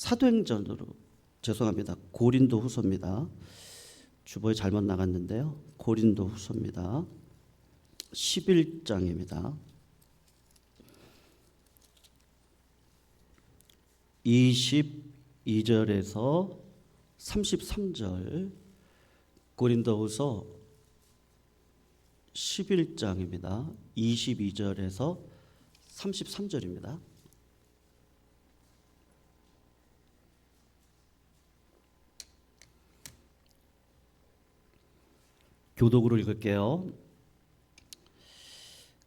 사도행전으로 죄송합니다. 고린도 후서입니다. 주보에 잘못 나갔는데요. 고린도 후서입니다. 11장입니다. 22절에서 33절 고린도 후서 11장입니다. 22절에서 33절입니다. 교독으로 읽을게요.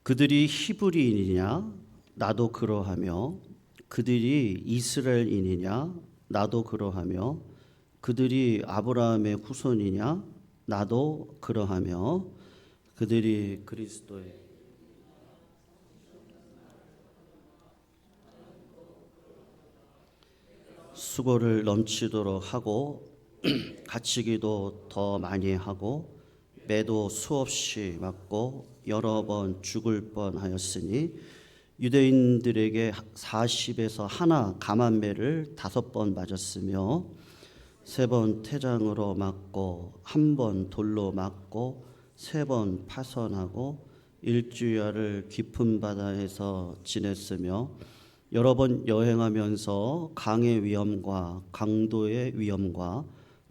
그들이 히브리인이냐? 나도 그러하며 그들이 이스라엘인이냐? 나도 그러하며 그들이 아브라함의 후손이냐? 나도 그러하며 그들이 그리스도의 수고를 넘치도록 하고 갇히기도 더 많이 하고 매도 수없이 맞고 여러 번 죽을 뻔하였으니 유대인들에게 40에서 하나 감한매를 5번 맞았으며 3번 태장으로 맞고 1번 돌로 맞고 3번 파선하고 일주일을 깊은 바다에서 지냈으며 여러 번 여행하면서 강의 위험과 강도의 위험과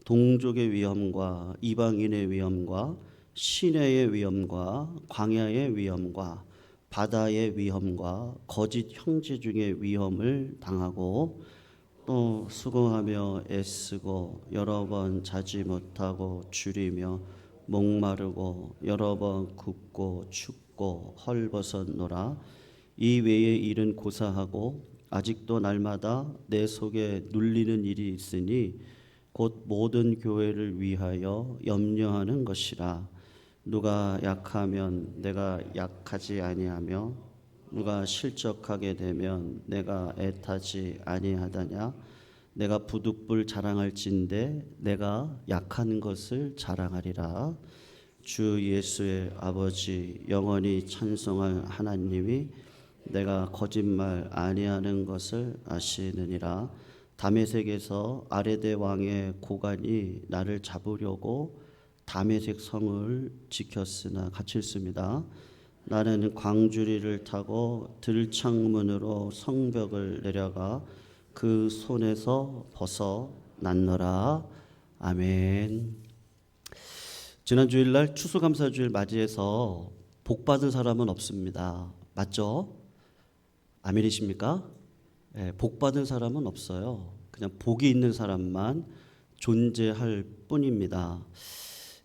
동족의 위험과 이방인의 위험과 시내의 위험과 광야의 위험과 바다의 위험과 거짓 형제 중의 위험을 당하고 또 수고하며 애쓰고 여러 번 자지 못하고 줄이며 목마르고 여러 번 굽고 춥고 헐벗었노라. 이 외의 일은 고사하고 아직도 날마다 내 속에 눌리는 일이 있으니 곧 모든 교회를 위하여 염려하는 것이라. 누가 약하면 내가 약하지 아니하며 누가 실족하게 되면 내가 애타지 아니하다냐. 내가 부득불 자랑할진대 내가 약한 것을 자랑하리라. 주 예수의 아버지 영원히 찬송할 하나님이 내가 거짓말 아니하는 것을 아시느니라. 다메섹에서 아레데 왕의 고관이 나를 잡으려고 다메섹 성을 지켰으나 갇혔습니다. 나는 광주리를 타고 들창문으로 성벽을 내려가 그 손에서 벗어났노라. 아멘. 지난 주일날 추수감사주일 맞이해서 복 받은 사람은 없습니다. 맞죠? 아멘이십니까? 네, 복 받은 사람은 없어요. 그냥 복이 있는 사람만 존재할 뿐입니다.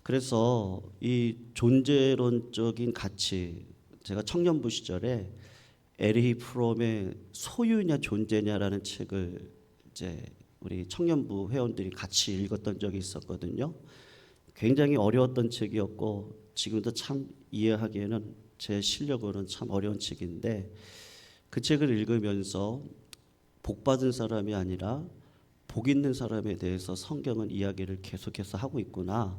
그래서 이 존재론적인 가치, 제가 청년부 시절에 에리히 프롬의 소유냐 존재냐라는 책을 이제 우리 청년부 회원들이 같이 읽었던 적이 있었거든요. 굉장히 어려웠던 책이었고 지금도 참 이해하기에는 제 실력으로는 참 어려운 책인데 그 책을 읽으면서 복 받은 사람이 아니라 복 있는 사람에 대해서 성경은 이야기를 계속해서 하고 있구나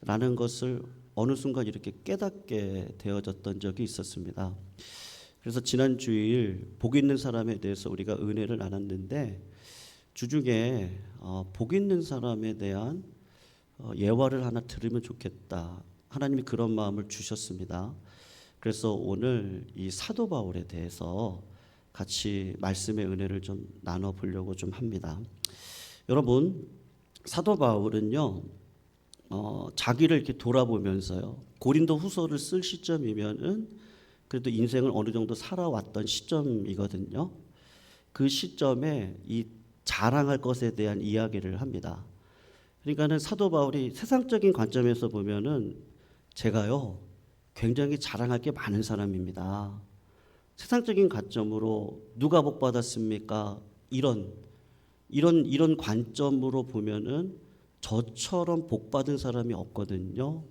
라는 것을 어느 순간 이렇게 깨닫게 되어졌던 적이 있었습니다. 그래서 지난 주일 복 있는 사람에 대해서 우리가 은혜를 나눴는데 주중에 복 있는 사람에 대한 예화를 하나 들으면 좋겠다. 하나님이 그런 마음을 주셨습니다. 그래서 오늘 이 사도 바울에 대해서 같이 말씀의 은혜를 좀 나눠보려고 좀 합니다. 여러분, 사도 바울은요, 자기를 이렇게 돌아보면서요, 고린도 후서를 쓸 시점이면은 그래도 인생을 어느 정도 살아왔던 시점이거든요. 그 시점에 이 자랑할 것에 대한 이야기를 합니다. 그러니까는 사도 바울이 세상적인 관점에서 보면은 제가요, 굉장히 자랑할 게 많은 사람입니다. 세상적인 관점으로 누가 복 받았습니까? 이런 관점으로 보면은 저처럼 복 받은 사람이 없거든요.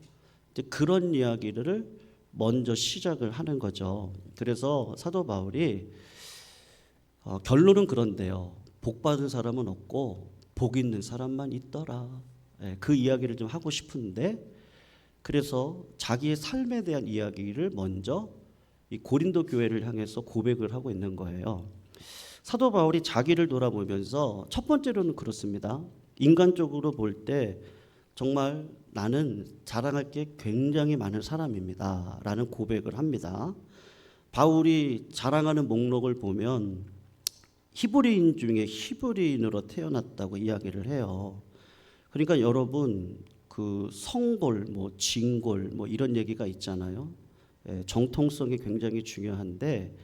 이제 그런 이야기를 먼저 시작을 하는 거죠. 그래서 사도 바울이 결론은 그런데요. 복 받은 사람은 없고 복 있는 사람만 있더라. 그 이야기를 좀 하고 싶은데 그래서 자기의 삶에 대한 이야기를 먼저 이 고린도 교회를 향해서 고백을 하고 있는 거예요. 사도 바울이 자기를 돌아보면서 첫 번째로는 그렇습니다. 인간적으로 볼 때 정말 나는 자랑할 게 굉장히 많은 사람입니다 라는 고백을 합니다. 바울이 자랑하는 목록을 보면 히브리인 중에 히브리인으로 태어났다고 이야기를 해요. 그러니까 여러분 그 성골, 뭐 진골, 뭐 이런 얘기가 있잖아요. 정통성이 굉장히 중요한데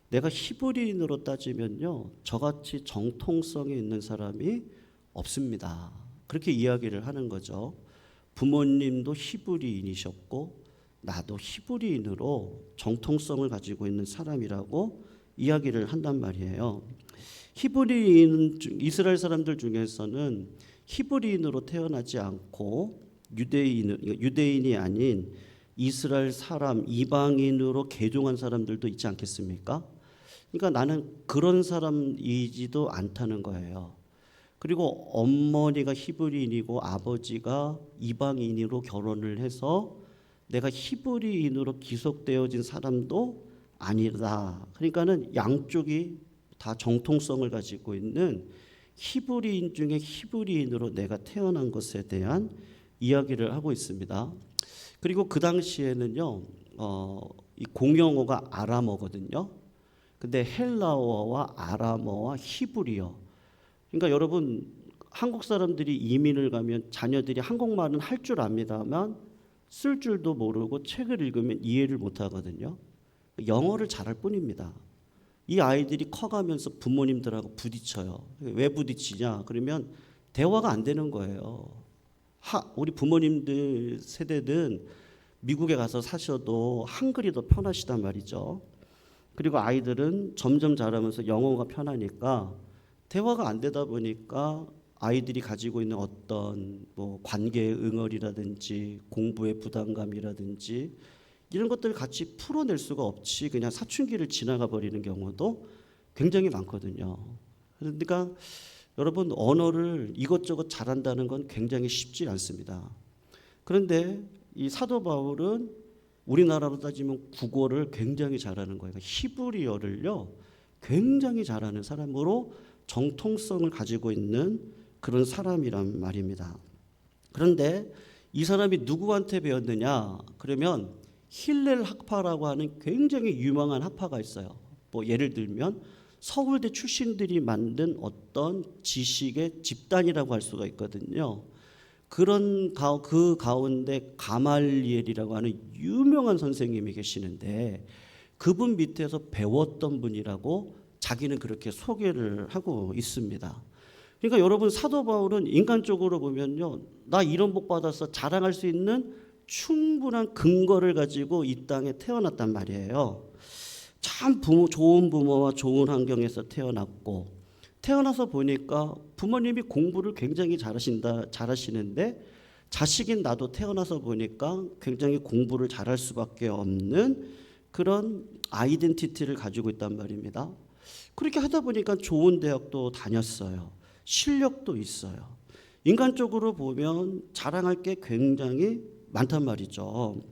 내가 히브리인으로 따지면요, 저같이 정통성이 있는 사람이 없습니다. 그렇게 이야기를 하는 거죠. 부모님도 히브리인이셨고 나도 히브리인으로 정통성을 가지고 있는 사람이라고 이야기를 한단 말이에요. 히브리인 이스라엘 사람들 중에서는 히브리인으로 태어나지 않고 유대인이 아닌 이스라엘 사람 이방인으로 개종한 사람들도 있지 않겠습니까? 그러니까 나는 그런 사람이지도 않다는 거예요. 그리고 어머니가 히브리인이고 아버지가 이방인으로 결혼을 해서 내가 히브리인으로 기속되어진 사람도 아니다. 그러니까는 양쪽이 다 정통성을 가지고 있는 히브리인 중에 히브리인으로 내가 태어난 것에 대한 이야기를 하고 있습니다. 그리고 그 당시에는요, 이 공용어가 아람어거든요. 근데 헬라어와 아람어와 히브리어. 그러니까 여러분 한국 사람들이 이민을 가면 자녀들이 한국말은 할 줄 압니다만 쓸 줄도 모르고 책을 읽으면 이해를 못 하거든요. 영어를 잘할 뿐입니다. 이 아이들이 커가면서 부모님들하고 부딪혀요. 왜 부딪히냐? 그러면 대화가 안 되는 거예요. 우리 부모님들 세대는 미국에 가서 사셔도 한글이 더 편하시단 말이죠. 그리고 아이들은 점점 자라면서 영어가 편하니까 대화가 안 되다 보니까 아이들이 가지고 있는 어떤 뭐 관계의 응어리라든지 공부의 부담감이라든지 이런 것들을 같이 풀어낼 수가 없이 그냥 사춘기를 지나가 버리는 경우도 굉장히 많거든요. 그러니까 여러분 언어를 이것저것 잘한다는 건 굉장히 쉽지 않습니다. 그런데 이 사도 바울은 우리나라로 따지면 국어를 굉장히 잘하는 거예요. 히브리어를요 굉장히 잘하는 사람으로 정통성을 가지고 있는 그런 사람이란 말입니다. 그런데 이 사람이 누구한테 배웠느냐? 그러면 힐렐 학파라고 하는 굉장히 유명한 학파가 있어요. 뭐 예를 들면 서울대 출신들이 만든 어떤 지식의 집단이라고 할 수가 있거든요. 그 가운데 가말리엘이라고 하는 유명한 선생님이 계시는데 그분 밑에서 배웠던 분이라고 자기는 그렇게 소개를 하고 있습니다. 그러니까 여러분 사도 바울은 인간적으로 보면요, 나 이런 복 받아서 자랑할 수 있는 충분한 근거를 가지고 이 땅에 태어났단 말이에요. 참 좋은 부모와 좋은 환경에서 태어났고 태어나서 보니까 부모님이 공부를 굉장히 잘하시는데 자식인 나도 태어나서 보니까 굉장히 공부를 잘할 수밖에 없는 그런 아이덴티티를 가지고 있단 말입니다. 그렇게 하다 보니까 좋은 대학도 다녔어요. 실력도 있어요. 인간적으로 보면 자랑할 게 굉장히 많단 말이죠.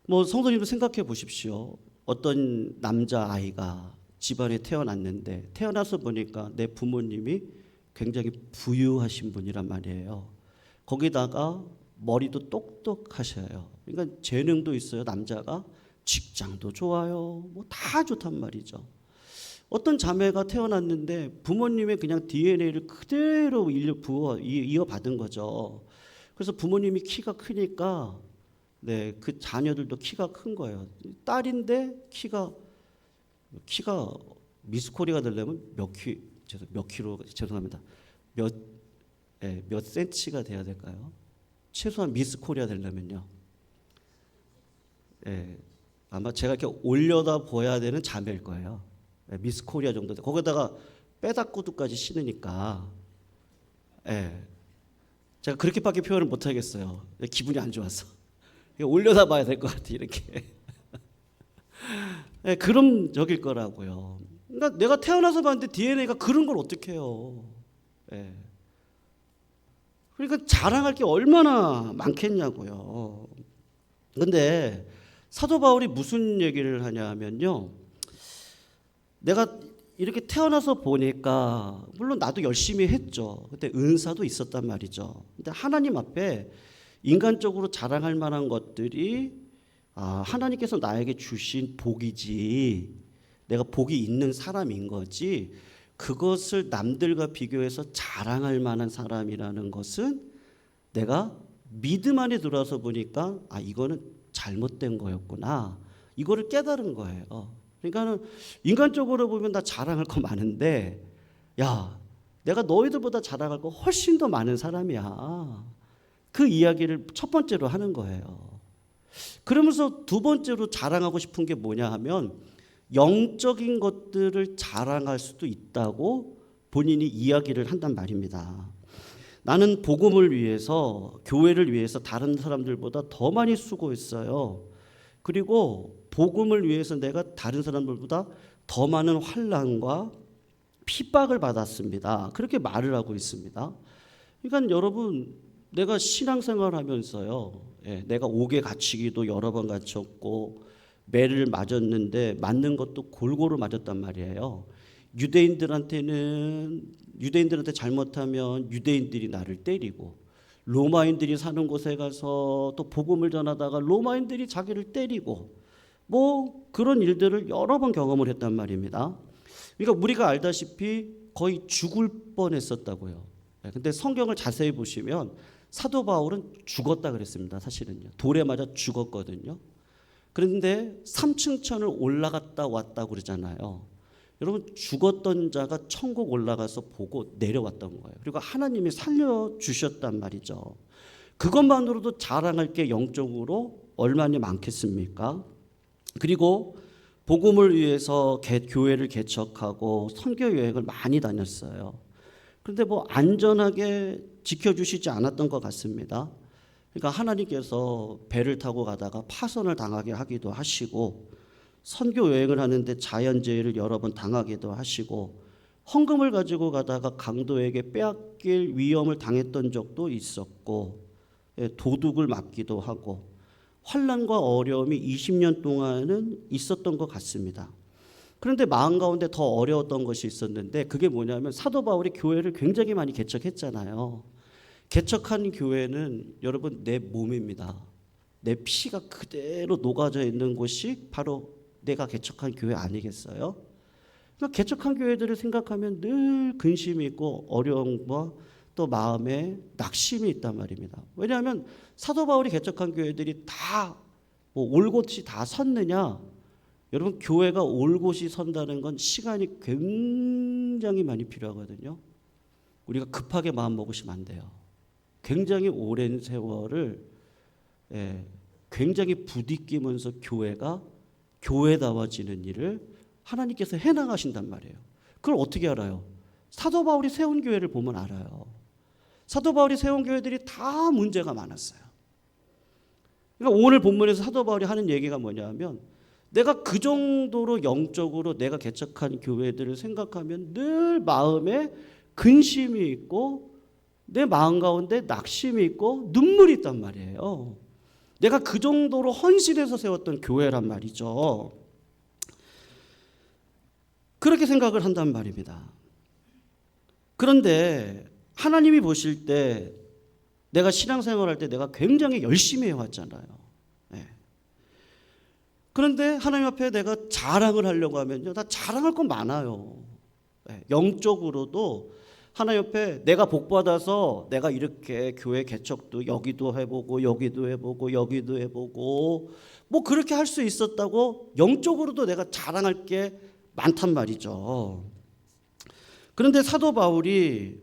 뭐 성도님도 생각해 보십시오. 어떤 남자아이가 집안에 태어났는데 태어나서 보니까 내 부모님이 굉장히 부유하신 분이란 말이에요. 거기다가 머리도 똑똑하셔요. 그러니까 재능도 있어요. 남자가 직장도 좋아요. 뭐 다 좋단 말이죠. 어떤 자매가 태어났는데 부모님의 그냥 DNA를 그대로 이어받은 거죠. 그래서 부모님이 키가 크니까 그 자녀들도 키가 큰 거예요. 딸인데 키가 미스 코리아가 되려면 몇 킬로 죄송합니다. 몇 센치가 돼야 될까요? 최소한 미스 코리아 되려면요. 아마 제가 이렇게 올려다 보여야 되는 자매일 거예요. 미스 코리아 정도 돼. 거기다가 빼닥구두까지 신으니까 제가 그렇게밖에 표현을 못 하겠어요. 기분이 안 좋아서 올려다 봐야 될 것 같아 이렇게. 그런 적일 거라고요. 그러니까 내가 태어나서 봤는데 DNA가 그런 걸 어떻게 해요? 그러니까 자랑할 게 얼마나 많겠냐고요. 그런데 사도 바울이 무슨 얘기를 하냐면요. 내가 이렇게 태어나서 보니까 물론 나도 열심히 했죠. 그때 은사도 있었단 말이죠. 근데 하나님 앞에 인간적으로 자랑할 만한 것들이 하나님께서 나에게 주신 복이지, 내가 복이 있는 사람인 거지, 그것을 남들과 비교해서 자랑할 만한 사람이라는 것은 내가 믿음 안에 들어와서 보니까 이거는 잘못된 거였구나, 이거를 깨달은 거예요. 그러니까는 인간적으로 보면 나 자랑할 거 많은데, 야, 내가 너희들보다 자랑할 거 훨씬 더 많은 사람이야. 그 이야기를 첫 번째로 하는 거예요. 그러면서 두 번째로 자랑하고 싶은 게 뭐냐 하면, 영적인 것들을 자랑할 수도 있다고 본인이 이야기를 한단 말입니다. 나는 복음을 위해서, 교회를 위해서 다른 사람들보다 더 많이 수고했어요. 그리고 복음을 위해서 내가 다른 사람들보다 더 많은 환난과 핍박을 받았습니다. 그렇게 말을 하고 있습니다. 그러니까 여러분, 내가 신앙생활 하면서요, 내가 옥에 갇히기도 여러 번 갇혔고 매를 맞았는데 맞는 것도 골고루 맞았단 말이에요. 유대인들한테 잘못하면 유대인들이 나를 때리고, 로마인들이 사는 곳에 가서 또 복음을 전하다가 로마인들이 자기를 때리고, 뭐 그런 일들을 여러 번 경험을 했단 말입니다. 그러니까 우리가 알다시피 거의 죽을 뻔했었다고요. 근데 성경을 자세히 보시면 사도 바울은 죽었다 그랬습니다. 사실은요, 돌에 맞아 죽었거든요. 그런데 3층 천을 올라갔다 왔다 그러잖아요. 여러분, 죽었던 자가 천국 올라가서 보고 내려왔던 거예요. 그리고 하나님이 살려주셨단 말이죠. 그것만으로도 자랑할 게 영적으로 얼마나 많겠습니까? 그리고 복음을 위해서 교회를 개척하고 선교 여행을 많이 다녔어요. 그런데 뭐 안전하게 지켜주시지 않았던 것 같습니다. 그러니까 하나님께서 배를 타고 가다가 파손을 당하게 하기도 하시고, 선교 여행을 하는데 자연재해를 여러 번 당하기도 하시고, 헌금을 가지고 가다가 강도에게 빼앗길 위험을 당했던 적도 있었고, 도둑을 맞기도 하고, 환난과 어려움이 20년 동안은 있었던 것 같습니다. 그런데 마음 가운데 더 어려웠던 것이 있었는데, 그게 뭐냐면 사도 바울이 교회를 굉장히 많이 개척했잖아요. 개척한 교회는 여러분 내 몸입니다. 내 피가 그대로 녹아져 있는 곳이 바로 내가 개척한 교회 아니겠어요? 그러니까 개척한 교회들을 생각하면 늘 근심이 있고 어려움과 또 마음에 낙심이 있단 말입니다. 왜냐하면 사도 바울이 개척한 교회들이 다 올곧이 다 섰느냐? 여러분, 교회가 올곧이 선다는 건 시간이 굉장히 많이 필요하거든요. 우리가 급하게 마음 먹으시면 안 돼요. 굉장히 오랜 세월을 굉장히 부딪히면서 교회가 교회다워지는 일을 하나님께서 해나가신단 말이에요. 그걸 어떻게 알아요? 사도 바울이 세운 교회를 보면 알아요. 사도 바울이 세운 교회들이 다 문제가 많았어요. 그러니까 오늘 본문에서 사도 바울이 하는 얘기가 뭐냐면, 내가 그 정도로 영적으로 내가 개척한 교회들을 생각하면 늘 마음에 근심이 있고 내 마음 가운데 낙심이 있고 눈물이 있단 말이에요. 내가 그 정도로 헌신해서 세웠던 교회란 말이죠. 그렇게 생각을 한단 말입니다. 그런데 하나님이 보실 때 내가 신앙생활할 때 내가 굉장히 열심히 해왔잖아요. 그런데 하나님 앞에 내가 자랑을 하려고 하면요, 나 자랑할 건 많아요. 영적으로도 하나님 옆에 내가 복받아서 내가 이렇게 교회 개척도 여기도 해보고 여기도 해보고 여기도 해보고 뭐 그렇게 할 수 있었다고 영적으로도 내가 자랑할 게 많단 말이죠. 그런데 사도 바울이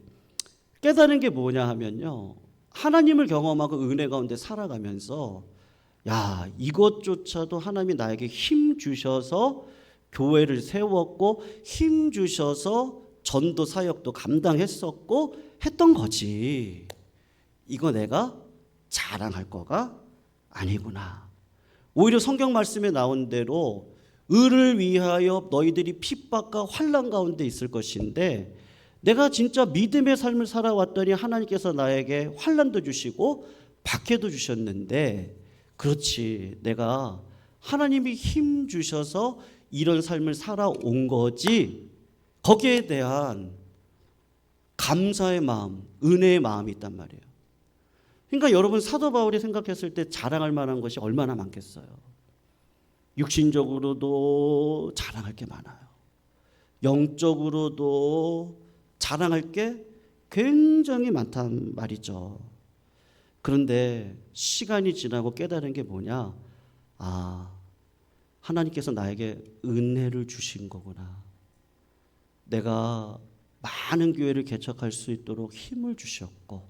깨달은 게 뭐냐 하면요, 하나님을 경험하고 은혜 가운데 살아가면서 이것조차도 하나님이 나에게 힘 주셔서 교회를 세웠고 힘 주셔서 전도 사역도 감당했었고 했던 거지, 이거 내가 자랑할 거가 아니구나. 오히려 성경 말씀에 나온 대로 의를 위하여 너희들이 핍박과 환난 가운데 있을 것인데, 내가 진짜 믿음의 삶을 살아왔더니 하나님께서 나에게 환난도 주시고 박해도 주셨는데, 그렇지, 내가 하나님이 힘 주셔서 이런 삶을 살아온 거지, 거기에 대한 감사의 마음, 은혜의 마음이 있단 말이에요. 그러니까 여러분 사도 바울이 생각했을 때 자랑할 만한 것이 얼마나 많겠어요. 육신적으로도 자랑할 게 많아요. 영적으로도 자랑할 게 굉장히 많단 말이죠. 그런데 시간이 지나고 깨달은 게 뭐냐? 하나님께서 나에게 은혜를 주신 거구나. 내가 많은 교회를 개척할 수 있도록 힘을 주셨고,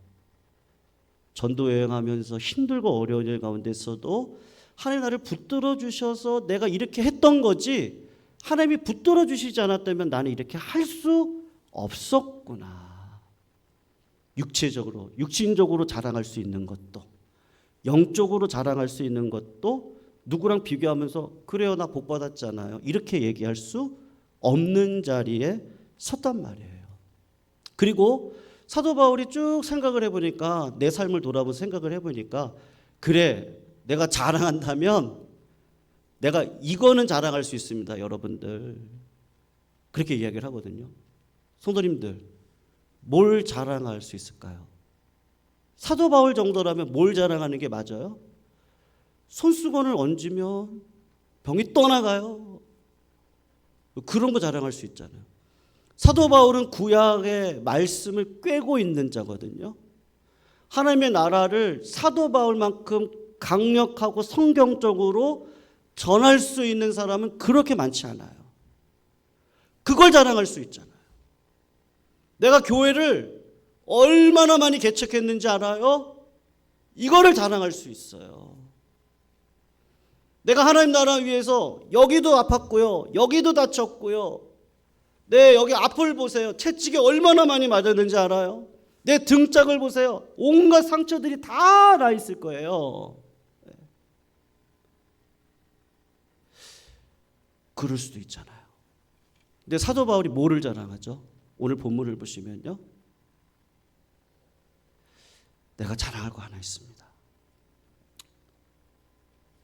전도 여행하면서 힘들고 어려운 일 가운데서도 하나님 나를 붙들어 주셔서 내가 이렇게 했던 거지, 하나님이 붙들어 주시지 않았다면 나는 이렇게 할 수 없었구나. 육체적으로, 육신적으로 자랑할 수 있는 것도, 영적으로 자랑할 수 있는 것도 누구랑 비교하면서 그래요 나 복 받았잖아요 이렇게 얘기할 수 없는 자리에 섰단 말이에요. 그리고 사도 바울이 쭉 생각을 해보니까, 내 삶을 돌아보면서 생각을 해보니까, 그래 내가 자랑한다면 내가 이거는 자랑할 수 있습니다. 여러분들 그렇게 이야기를 하거든요. 성도님들 뭘 자랑할 수 있을까요? 사도 바울 정도라면 뭘 자랑하는 게 맞아요? 손수건을 얹으면 병이 떠나가요. 그런 거 자랑할 수 있잖아요. 사도 바울은 구약의 말씀을 꿰고 있는 자거든요. 하나님의 나라를 사도 바울만큼 강력하고 성경적으로 전할 수 있는 사람은 그렇게 많지 않아요. 그걸 자랑할 수 있잖아요. 내가 교회를 얼마나 많이 개척했는지 알아요? 이거를 자랑할 수 있어요. 내가 하나님 나라 위해서 여기도 아팠고요, 여기도 다쳤고요, 네 여기 앞을 보세요, 채찍에 얼마나 많이 맞았는지 알아요? 내 등짝을 보세요, 온갖 상처들이 다 나 있을 거예요. 그럴 수도 있잖아요. 근데 사도 바울이 뭐를 자랑하죠? 오늘 본문을 보시면요, 내가 자랑할 거 하나 있습니다.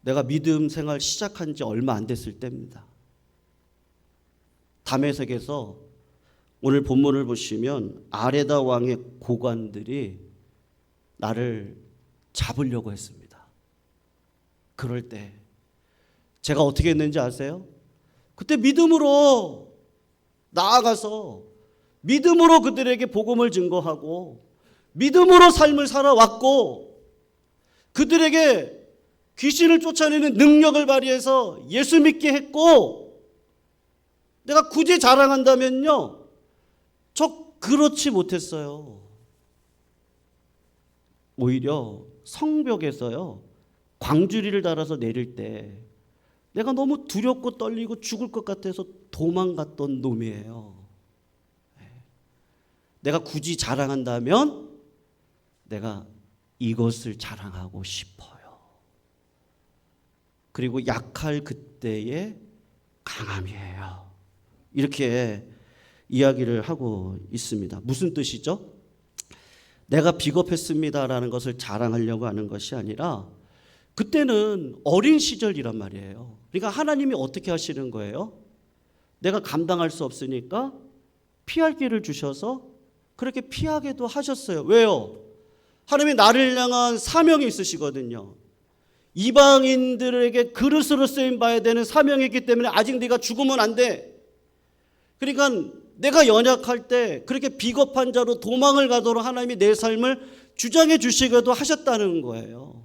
내가 믿음 생활 시작한 지 얼마 안 됐을 때입니다. 다메섹에서 오늘 본문을 보시면 아레다 왕의 고관들이 나를 잡으려고 했습니다. 그럴 때 제가 어떻게 했는지 아세요? 그때 믿음으로 나아가서 믿음으로 그들에게 복음을 증거하고 믿음으로 삶을 살아왔고, 그들에게 귀신을 쫓아내는 능력을 발휘해서 예수 믿게 했고, 내가 굳이 자랑한다면요, 저 그렇지 못했어요. 오히려 성벽에서요 광주리를 달아서 내릴 때 내가 너무 두렵고 떨리고 죽을 것 같아서 도망갔던 놈이에요. 내가 굳이 자랑한다면 내가 이것을 자랑하고 싶어요. 그리고 약할 그때의 강함이에요. 이렇게 이야기를 하고 있습니다. 무슨 뜻이죠? 내가 비겁했습니다라는 것을 자랑하려고 하는 것이 아니라, 그때는 어린 시절이란 말이에요. 그러니까 하나님이 어떻게 하시는 거예요? 내가 감당할 수 없으니까 피할 길을 주셔서 그렇게 피하게도 하셨어요. 왜요? 하나님이 나를 향한 사명이 있으시거든요. 이방인들에게 그릇으로 쓰임 봐야 되는 사명이 있기 때문에 아직 네가 죽으면 안 돼. 그러니까 내가 연약할 때 그렇게 비겁한 자로 도망을 가도록 하나님이 내 삶을 주장해 주시기도 하셨다는 거예요.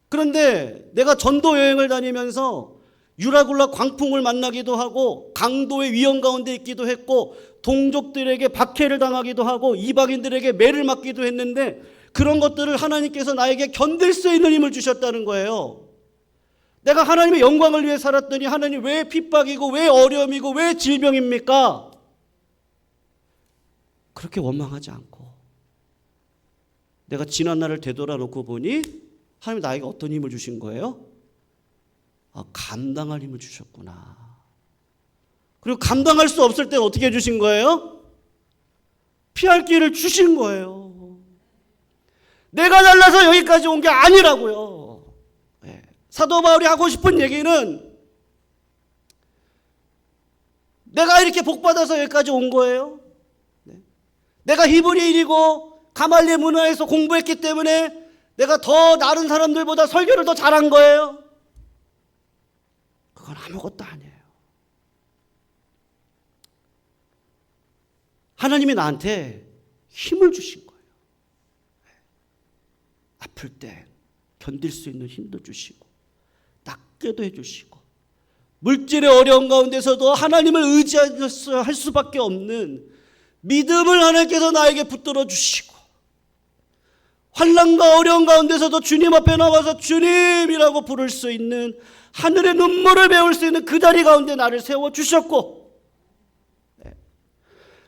그런데 내가 전도 여행을 다니면서 유라굴라 광풍을 만나기도 하고 강도의 위험 가운데 있기도 했고 동족들에게 박해를 당하기도 하고 이방인들에게 매를 맞기도 했는데, 그런 것들을 하나님께서 나에게 견딜 수 있는 힘을 주셨다는 거예요. 내가 하나님의 영광을 위해 살았더니 하나님 왜 핍박이고 왜 어려움이고 왜 질병입니까? 그렇게 원망하지 않고 내가 지난 날을 되돌아 놓고 보니 하나님 나에게 어떤 힘을 주신 거예요? 감당할 힘을 주셨구나. 그리고 감당할 수 없을 때 어떻게 해주신 거예요? 피할 길을 주신 거예요. 내가 잘나서 여기까지 온 게 아니라고요. 사도 바울이 하고 싶은 얘기는 내가 이렇게 복받아서 여기까지 온 거예요. 내가 히브리인이고 가말리엘 문화에서 공부했기 때문에 내가 더 다른 사람들보다 설교를 더 잘한 거예요. 그건 아무것도 아니에요. 하나님이 나한테 힘을 주신 거예요. 아플 때 견딜 수 있는 힘도 주시고 낫게도 해주시고 물질의 어려운 가운데서도 하나님을 의지할 수밖에 없는 믿음을 하나님께서 나에게 붙들어 주시고 환난과 어려운 가운데서도 주님 앞에 나와서 주님이라고 부를 수 있는 하늘의 눈물을 배울 수 있는 그 자리 가운데 나를 세워주셨고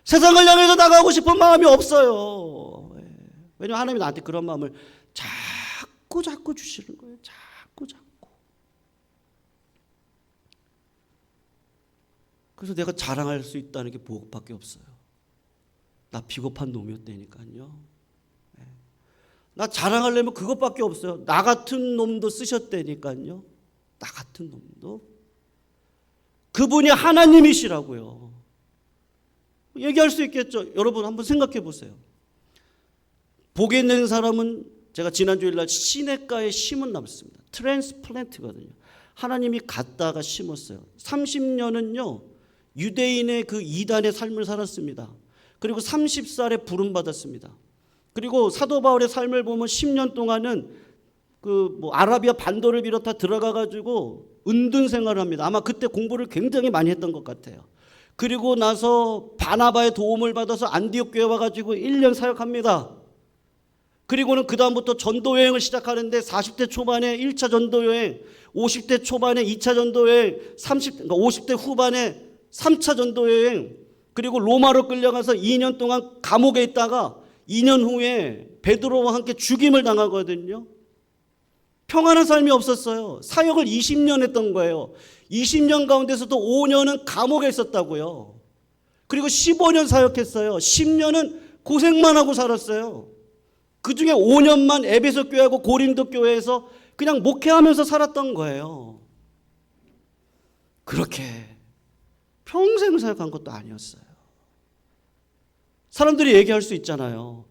세상을 향해서 나가고 싶은 마음이 없어요. 왜냐하면 하나님이 나한테 그런 마음을 자꾸 주시는 거예요. 자꾸. 그래서 내가 자랑할 수 있다는 게 그것밖에 없어요. 나 비겁한 놈이었다니까요. 나 자랑하려면 그것밖에 없어요. 나 같은 놈도 쓰셨다니까요. 나 같은 놈도. 그분이 하나님이시라고요. 얘기할 수 있겠죠. 여러분 한번 생각해 보세요. 복에 있는 사람은 제가 지난주일날 시냇가에 심은 나무였습니다. 트랜스플랜트거든요. 하나님이 갖다가 심었어요. 30년은요 유대인의 그 이단의 삶을 살았습니다. 그리고 30살에 부름받았습니다. 그리고 사도 바울의 삶을 보면 10년 동안은 아라비아 반도를 비롯해 들어가 가지고 은둔 생활을 합니다. 아마 그때 공부를 굉장히 많이 했던 것 같아요. 그리고 나서 바나바의 도움을 받아서 안디옥 교회 와가지고 1년 사역합니다. 그리고는 그 다음부터 전도 여행을 시작하는데 40대 초반에 1차 전도 여행, 50대 초반에 2차 전도 여행, 50대 후반에 3차 전도 여행, 그리고 로마로 끌려가서 2년 동안 감옥에 있다가 2년 후에 베드로와 함께 죽임을 당하거든요. 평안한 삶이 없었어요. 사역을 20년 했던 거예요. 20년 가운데서도 5년은 감옥에 있었다고요. 그리고 15년 사역했어요. 10년은 고생만 하고 살았어요. 그 중에 5년만 에베소 교회하고 고린도 교회에서 그냥 목회하면서 살았던 거예요. 그렇게 평생 사역한 것도 아니었어요. 사람들이 얘기할 수 있잖아요.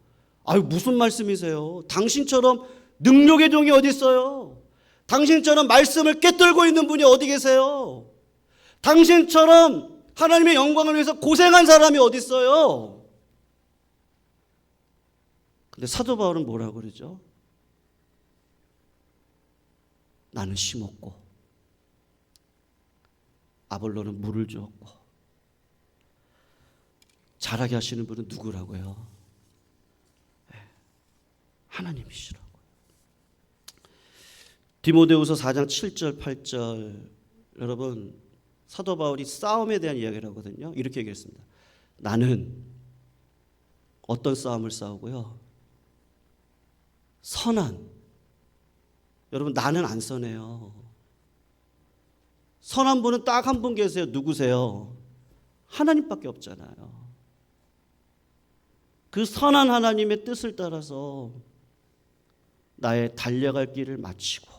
아유 무슨 말씀이세요? 당신처럼 능력의 종이 어디 있어요? 당신처럼 말씀을 꿰뚫고 있는 분이 어디 계세요? 당신처럼 하나님의 영광을 위해서 고생한 사람이 어디 있어요? 근데 사도 바울은 뭐라고 그러죠? 나는 심었고 아볼로는 물을 주었고 자라게 하시는 분은 누구라고요? 하나님이시라고요. 디모데후서 4장 7절 8절 여러분 사도 바울이 싸움에 대한 이야기를 하거든요. 이렇게 얘기했습니다. 나는 어떤 싸움을 싸우고요? 선한. 여러분 나는 안 선해요. 선한 분은 딱 한 분 계세요. 누구세요? 하나님밖에 없잖아요. 그 선한 하나님의 뜻을 따라서 나의 달려갈 길을 마치고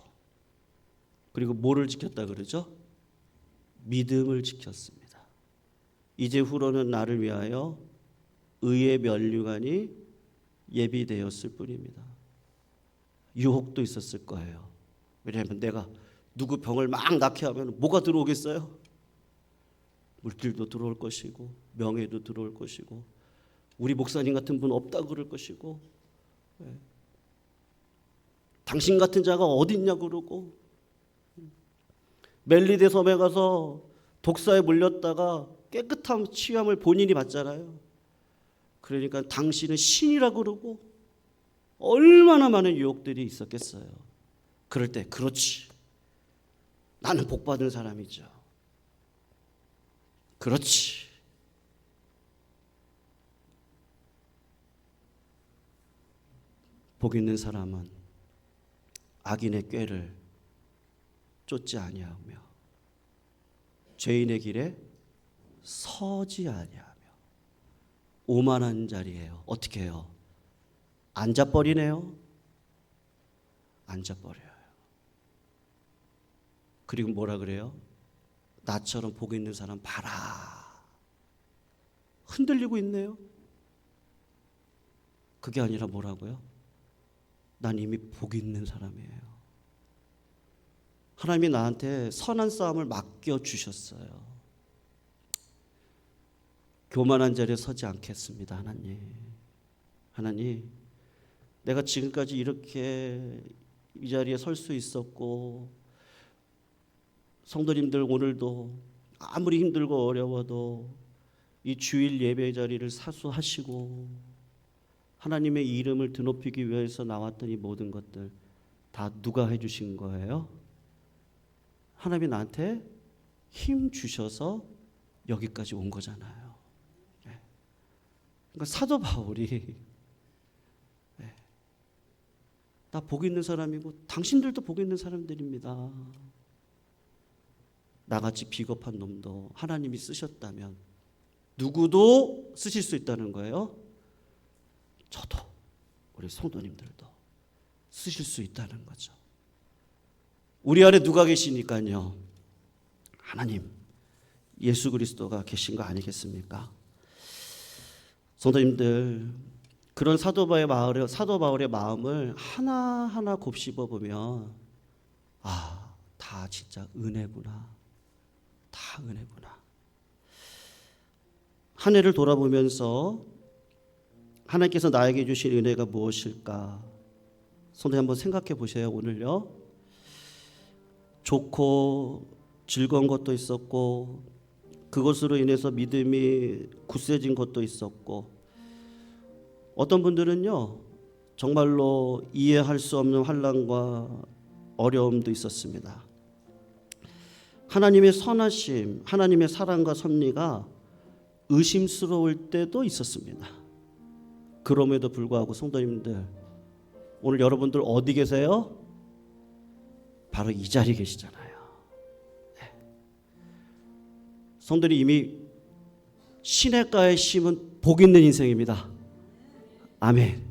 그리고 뭐를 지켰다 그러죠? 믿음을 지켰습니다. 이제 후로는 나를 위하여 의의 면류관이 예비되었을 뿐입니다. 유혹도 있었을 거예요. 왜냐하면 내가 누구 병을 막 낫게 하면 뭐가 들어오겠어요? 물질도 들어올 것이고 명예도 들어올 것이고 우리 목사님 같은 분 없다고 그럴 것이고 당신 같은 자가 어디 있냐 그러고 멜리데 섬에 가서 독사에 물렸다가 깨끗한 치유함을 본인이 받잖아요. 그러니까 당신은 신이라고 그러고 얼마나 많은 유혹들이 있었겠어요. 그럴 때 그렇지. 나는 복받은 사람이죠. 그렇지. 복 있는 사람은 악인의 꾀를 쫓지 아니하며 죄인의 길에 서지 아니하며 오만한 자리에요. 어떻게 해요? 앉아버리네요. 앉아버려요. 그리고 뭐라 그래요? 나처럼 복 있는 사람 봐라. 흔들리고 있네요. 그게 아니라 뭐라고요? 난 이미 복 있는 사람이에요. 하나님이 나한테 선한 싸움을 맡겨주셨어요. 교만한 자리에 서지 않겠습니다. 하나님, 내가 지금까지 이렇게 이 자리에 설 수 있었고, 성도님들 오늘도 아무리 힘들고 어려워도 이 주일 예배 자리를 사수하시고 하나님의 이름을 드높이기 위해서 나왔던 이 모든 것들 다 누가 해주신 거예요? 하나님이 나한테 힘 주셔서 여기까지 온 거잖아요. 그러니까 사도 바울이 나 복 있는 사람이고 당신들도 복 있는 사람들입니다. 나같이 비겁한 놈도 하나님이 쓰셨다면 누구도 쓰실 수 있다는 거예요. 저도 우리 성도님들도 쓰실 수 있다는 거죠. 우리 안에 누가 계시니까요? 하나님, 예수 그리스도가 계신 거 아니겠습니까? 성도님들, 그런 사도 바울의 마음을 하나하나 곱씹어 보면 다 진짜 은혜구나. 다 은혜구나. 한 해를 돌아보면서 하나님께서 나에게 주신 은혜가 무엇일까? 성도님 한번 생각해 보세요. 오늘요. 좋고 즐거운 것도 있었고 그것으로 인해서 믿음이 굳세진 것도 있었고 어떤 분들은요 정말로 이해할 수 없는 환난과 어려움도 있었습니다. 하나님의 선하심, 하나님의 사랑과 섭리가 의심스러울 때도 있었습니다. 그럼에도 불구하고 성도님들, 오늘 여러분들 어디 계세요? 바로 이 자리에 계시잖아요. 성도들이 이미 시냇가에 심은 복 있는 인생입니다. 아멘.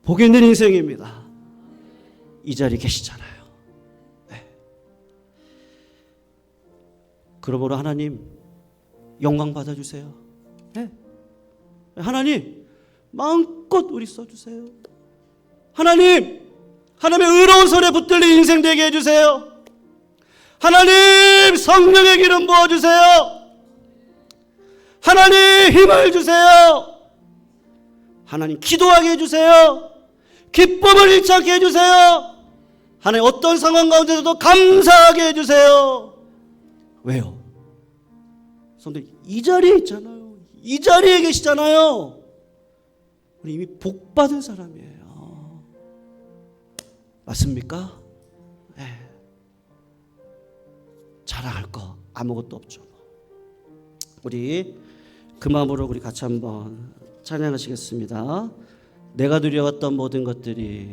복 있는 인생입니다. 이 자리에 계시잖아요. 그러므로 하나님 영광 받아주세요. 하나님 마음껏 우리 써주세요. 하나님의 의로운 손에 붙들린 인생 되게 해주세요. 하나님 성령의 기름 부어주세요. 하나님 힘을 주세요. 하나님 기도하게 해주세요. 기쁨을 잃지 않게 해주세요. 하나님 어떤 상황 가운데서도 감사하게 해주세요. 왜요? 성도님 이 자리에 있잖아요. 이 자리에 계시잖아요. 우리 이미 복 받은 사람이에요. 맞습니까? 자랑할 거 아무것도 없죠. 우리 그 마음으로 우리 같이 한번 찬양하시겠습니다. 내가 누려왔던 모든 것들이